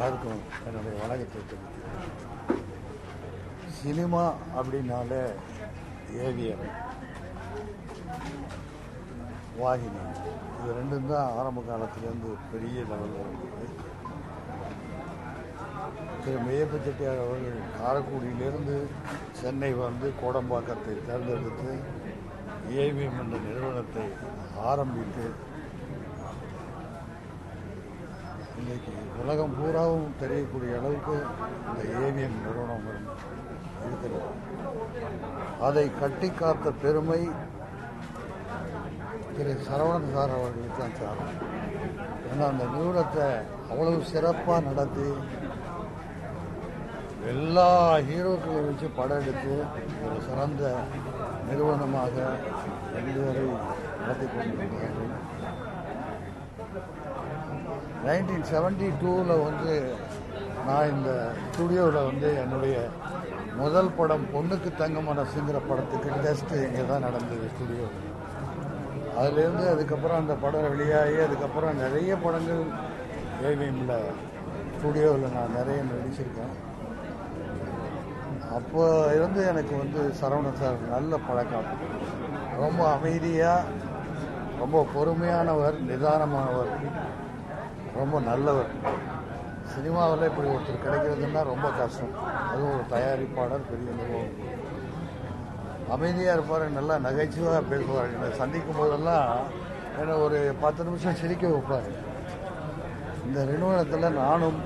எல்லாருக்கும் என்னுடைய வணக்கத்தை தெரிவிக்கிறேன். சினிமா அப்படின்னாலே ஏவிஎம், வாகினி, இது ரெண்டும் தான் ஆரம்ப காலத்துலேருந்து பெரிய லெவலில் இருந்தது. திரு மெய்யப்ப செட்டியார் அவர்கள் காரைக்குடியிலிருந்து சென்னை வந்து கோடம்பாக்கத்தை தேர்ந்தெடுத்து ஏவிஎம் என்ற நிறுவனத்தை ஆரம்பித்து இன்றைக்கு உலகம் பூராவும் தெரியக்கூடிய அளவுக்கு இந்த ஏவிஎம் நிறுவனம் இருக்கிறது. அதை கட்டி காத்த பெருமை திரு சரவணன் சார் அவர்களுக்கு தான் சாரும். ஏன்னா அந்த நிறுவனத்தை அவ்வளவு சிறப்பாக நடத்தி எல்லா ஹீரோக்களையும் வச்சு படம் எடுத்து ஒரு சிறந்த நிறுவனமாக இதுவரை நடத்தி கொண்டிருக்கிறார்கள். 1972 வந்து நான் இந்த ஸ்டுடியோவில் வந்து என்னுடைய முதல் படம் பொண்ணுக்கு தங்க மனசுங்கிற படத்துக்கு டெஸ்ட் இங்கே தான் நடந்தது ஸ்டுடியோ. அதுலேருந்து அதுக்கப்புறம் அந்த படம் வெளியாகி அதுக்கப்புறம் நிறைய படங்கள் ஏவிஎம்மில் ஸ்டுடியோவில் நான் நிறைய நடிச்சிருக்கேன். அப்போ இருந்து எனக்கு வந்து சரவணன் சார் நல்ல பழக்கம். ரொம்ப அமைதியாக, ரொம்ப பொறுமையானவர், நிதானமானவர், ரொம்ப நல்லவர். சினிமாவில் இப்படி ஒருத்தர் கிடைக்கிறதுன்னா ரொம்ப கஷ்டம். அதுவும் ஒரு தயாரிப்பாளர், பெரிய நிறுவனம். அமைதியாக இருப்பார், நல்லா நகைச்சுவாக பேசுவார். என்னை சந்திக்கும் போதெல்லாம் என்னை ஒரு 10 நிமிஷம் சிரிக்க வைப்பார். இந்த நிறுவனத்தில் நானும்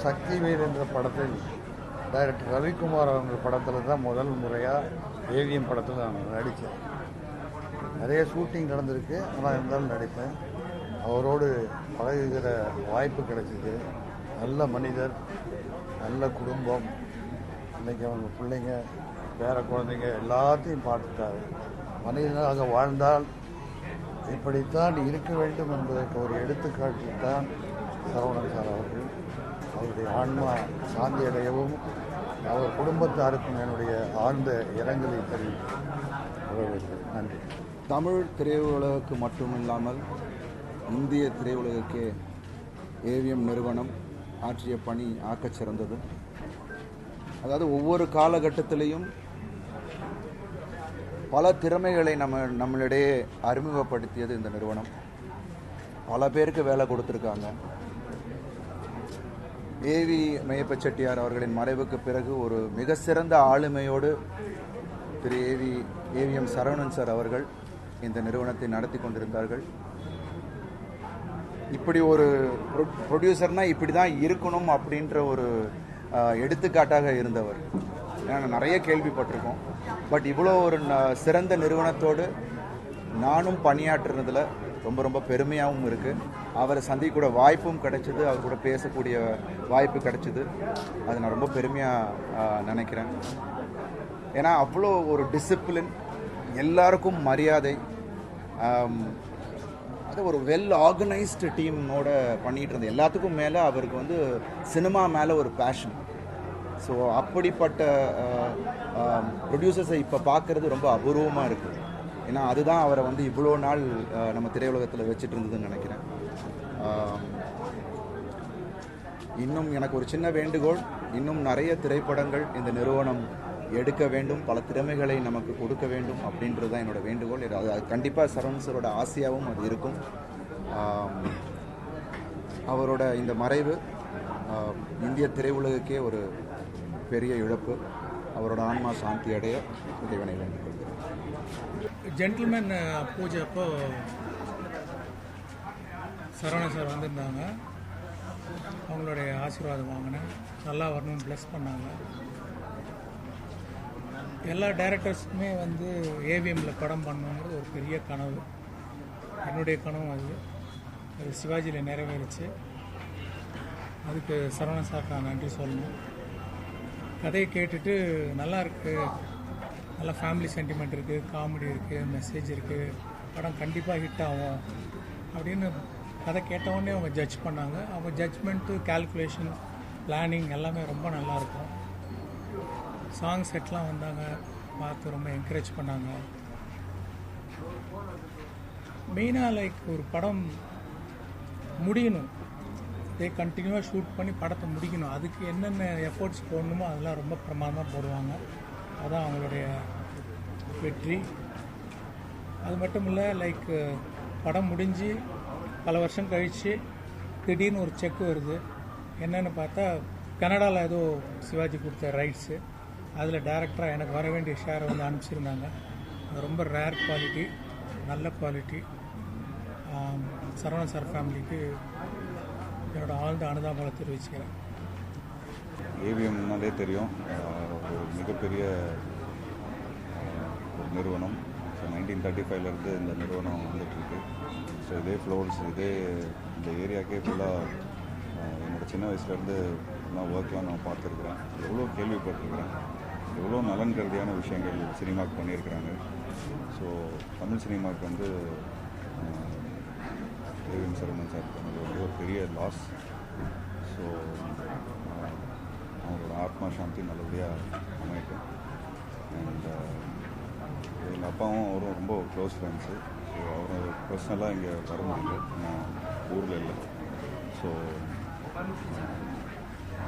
சக்தி வீர் என்ற படத்தில் டைரக்டர் ரவிக்குமார் அவங்க படத்தில் தான் முதல் முறையாக ஏவிஎம் படத்தில் நான் நடித்தேன். நிறைய ஷூட்டிங் நடந்திருக்கு, ஆனால் இருந்தாலும் நடிப்பேன். அவரோடு பழகுகிற வாய்ப்பு கிடைச்சிது. நல்ல மனிதர், நல்ல குடும்பம். இன்றைக்கி அவங்க பிள்ளைங்க, பேர குழந்தைங்க எல்லாத்தையும் பார்த்துட்டாரு. மனிதனாக வாழ்ந்தால் இப்படித்தான் இருக்க வேண்டும் என்பதற்கு ஒரு எடுத்துக்காட்டு தான் சரவணன் சார் அவர்கள். அவருடைய ஆன்மா சாந்தி அடையவும் அவர் குடும்பத்தாருக்கும் என்னுடைய ஆழ்ந்த இரங்கலை தெரிவித்து நன்றி. தமிழ் திரையுலகுக்கு மட்டுமில்லாமல் இந்திய திரையுலகுக்கே ஏவிஎம் நிறுவனம் ஆற்றிய பணி ஆக்கச் சிறந்தது. அதாவது ஒவ்வொரு காலகட்டத்திலையும் பல திறமைகளை நம்மளிடையே அறிமுகப்படுத்தியது இந்த நிறுவனம். பல பேருக்கு வேலை கொடுத்துருக்காங்க. ஏவி மெய்யப்ப செட்டியார் அவர்களின் மறைவுக்கு பிறகு ஒரு மிக சிறந்த ஆளுமையோடு திரு ஏவிஎம் சரவணன் சார் அவர்கள் இந்த நிறுவனத்தை நடத்தி கொண்டிருந்தார்கள். இப்படி ஒரு ப்ரொடியூசர்னால் இப்படி தான் இருக்கணும் அப்படின்ற ஒரு எடுத்துக்காட்டாக இருந்தவர். ஏன்னா நிறைய கேள்விப்பட்டிருக்கோம். பட் இவ்வளோ ஒரு சிறந்த நிறுவனத்தோடு நானும் பணியாற்றுறதுல ரொம்ப ரொம்ப பெருமையாகவும் இருக்குது. அவரை சந்திக்கூட வாய்ப்பும் கிடைச்சிது, அவர் கூட பேசக்கூடிய வாய்ப்பு கிடைச்சிது. அது நான் ரொம்ப பெருமையாக நினைக்கிறேன். ஏன்னா அவ்வளோ ஒரு டிசிப்ளின், எல்லாருக்கும் மரியாதை, அது ஒரு வெல் ஆர்கனைஸ்டு டீமோட பண்ணிகிட்டு இருந்தது. எல்லாத்துக்கும் மேலே அவருக்கு வந்து சினிமா மேலே ஒரு பேஷன். ஸோ அப்படிப்பட்ட ப்ரொடியூசர்ஸை இப்போ பார்க்குறது ரொம்ப அபூர்வமாக இருக்குது. ஏன்னா அதுதான் அவரை வந்து இவ்வளோ நாள் நம்ம திரையுலகத்தில் வச்சுட்டு இருந்ததுன்னு நினைக்கிறேன். இன்னும் எனக்கு ஒரு சின்ன வேண்டுகோள், இன்னும் நிறைய திரைப்படங்கள் இந்த நிறுவனம் எடுக்க வேண்டும், பல திறமைகளை நமக்கு கொடுக்க வேண்டும் அப்படின்றது தான் என்னோடய வேண்டுகோள். அது கண்டிப்பாக சரவணன் சாரோட ஆசையாகவும் அது இருக்கும். அவரோட இந்த மறைவு இந்திய திரையுலகுக்கே ஒரு பெரிய இழப்பு. அவரோட ஆன்மா சாந்தி அடைய இறைவனை வேண்டிக் கொள்கிறேன். ஜென்டில்மேன் பூஜை அப்போ சரவணன் சார் வந்திருந்தாங்க. அவங்களுடைய ஆசீர்வாதம் வாங்கினேன். நல்லா வரணும்னு ப்ளஸ் பண்ணாங்க. எல்லா டைரக்டர்ஸுக்குமே வந்து ஏவிஎம்மில் படம் பண்ணணுங்கிறது ஒரு பெரிய கனவு. என்னுடைய கனவு அது சிவாஜியில் நிறைவேறிச்சு. அதுக்கு சரவணன் சார் நான் நன்றி சொல்லணும். கதையை கேட்டுட்டு நல்லா இருக்குது, நல்லா ஃபேமிலி சென்டிமெண்ட் இருக்குது, காமெடி இருக்குது, மெசேஜ் இருக்குது, படம் கண்டிப்பாக ஹிட் ஆகும் அப்படின்னு கதை கேட்டவுடனே அவங்க ஜட்ஜ் பண்ணாங்க. அவங்க ஜட்ஜ்மெண்ட்டு, கால்குலேஷன், பிளானிங் எல்லாமே ரொம்ப நல்லாயிருக்கும். சாங் செட்லாம் வந்தாங்க, பார்த்து ரொம்ப என்கரேஜ் பண்ணாங்க. மெயினாக லைக் ஒரு படம் முடியணும், கண்டினியூவாக ஷூட் பண்ணி படத்தை முடிக்கணும். அதுக்கு என்னென்ன எஃபோர்ட்ஸ் போடணுமோ அதெல்லாம் ரொம்ப பிரமாதமாக போடுவாங்க. அதுதான் அவங்களுடைய வெற்றி. அது மட்டும் இல்லை, லைக் படம் முடிஞ்சு பல வருஷம் கழித்து திடீர்னு ஒரு செக் வருது. என்னென்னு பார்த்தா கனடாவில் ஏதோ சிவாஜி கொடுத்த ரைட்ஸு, அதில் டேரக்டராக எனக்கு வர வேண்டிய ஷேரை வந்து அனுப்பிச்சிருந்தாங்க. அது ரொம்ப ரேர் குவாலிட்டி, நல்ல குவாலிட்டி. சரவணன் சார் ஃபேமிலிக்கு என்னோட ஆழ்ந்த அனுதாபங்களை தெரிவிச்சுக்கிறேன். ஏவிஎம்னாலே தெரியும், ஒரு மிகப்பெரிய ஒரு நிறுவனம். ஸோ 1935லேருந்து இந்த நிறுவனம் வந்துட்டுருக்கு. ஸோ இதே ஃப்ளோர்ஸ், இதே இந்த ஏரியாக்கே ஃபுல்லாக என்னோடய சின்ன வயசுலேருந்து நான் ஒர்க்லாம் நான் பார்த்துருக்குறேன். எவ்வளோ கேள்விப்பட்டிருக்கிறேன், எவ்வளோ நலன் கருதியான விஷயங்கள் சினிமாவுக்கு பண்ணியிருக்கிறாங்க. ஸோ தமிழ் சினிமாவுக்கு வந்து ஏவிஎம் சரவணன் சார் பண்ணது வந்து ஒரு பெரிய லாஸ். ஸோ அவங்களோட ஆத்மா சாந்தி நல்லபடியாக அமையட்டும். அண்ட் எங்கள் அப்பாவும் அவரும் ரொம்ப க்ளோஸ் ஃப்ரெண்ட்ஸு. ஸோ அவர் பர்சனலாக இங்கே வர முடியல, நான் ஊரில் இல்லை. ஸோ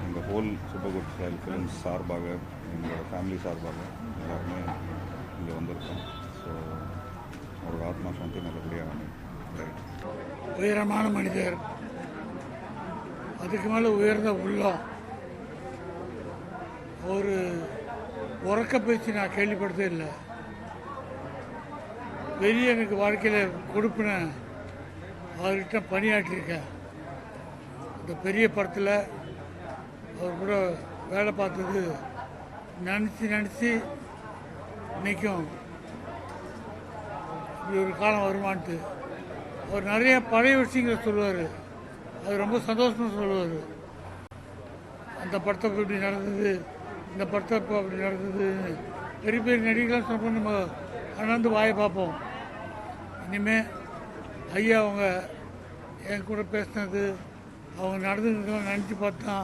எங்கள் whole super good style films சார்பாக, எங்களோட ஃபேமிலி சார்பாக எல்லாருமே இங்கே வந்திருக்கோம். ஸோ அவரோட ஆத்மா சாந்தி நல்லபடியாக அமையும். உயரமான மனிதர், அதுக்கு மேலே உயர்ந்த உள்ளம். ஒரு உறக்க பேச்சு நான் கேள்விப்படுத்தே இல்லை. வெளியே எனக்கு வாழ்க்கையில் கொடுப்பின அவர்கிட்ட பணியாற்றியிருக்கேன். இந்த பெரிய படத்தில் அவர் கூட வேலை பார்த்தது நினச்சி இன்றைக்கும் இப்படி ஒரு காலம் வருமானட்டு. அவர் நிறைய பழைய விஷயங்களை சொல்லுவார், அது ரொம்ப சந்தோஷமாக சொல்லுவார். அந்த படத்தை இப்படி நடந்தது, இந்த படத்தை இப்போ அப்படி நடந்தது. பெரிய பெரிய நடிகர்களாக சொல்ல நம்ம அண்ணாந்து வாயை பார்ப்போம். இனிமேல் ஐயா அவங்க என் கூட பேசினது, அவங்க நடந்ததுக்கெல்லாம் நினச்சி பார்த்தா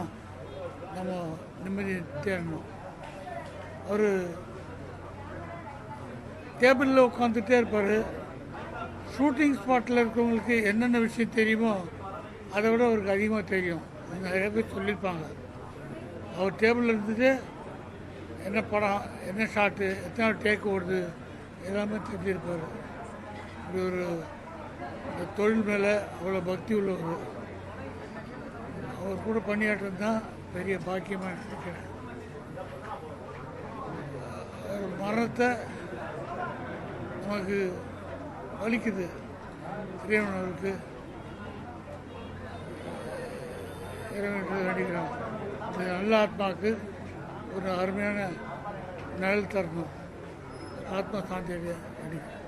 நம்ம நிம்மதி தேடணும். அவர் டேபிளில் உட்காந்துட்டே இருப்பார். ஷூட்டிங் ஸ்பாட்டில் இருக்கிறவங்களுக்கு என்னென்ன விஷயம் தெரியுமோ அதை விட அவருக்கு அதிகமாக தெரியும். நிறைய பேர் சொல்லியிருப்பாங்க. அவர் டேபிளில் இருந்துட்டு என்ன படம், என்ன ஷாட்டு, எத்தனை டேக் ஓடுது எல்லாமே தெரிஞ்சிருப்பார். இப்படி ஒரு இந்த தொழில் மேலே அவ்வளோ பக்தி உள்ளவர். அவர் கூட பணியாற்றது தான் பெரிய பாக்கியமாக நினைக்கிறேன். மரணத்தை நமக்கு வலிக்குது. இறைவன் அவருக்கு இறைவன் நடிக்கிறோம். இந்த நல்ல ஆத்மாவுக்கு ஒரு அருமையான நிழல் தரணும். ஆத்மா சாந்தி அடைய நடிக்கிறேன்.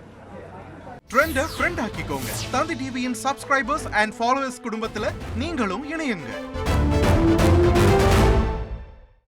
ட்ரெண்டை ஃப்ரெண்ட் ஆக்கிக்கோங்க. தந்தி டிவியின் சப்ஸ்கிரைபர்ஸ் அண்ட் ஃபாலோவர்ஸ் குடும்பத்தில் நீங்களும் இணையுங்க.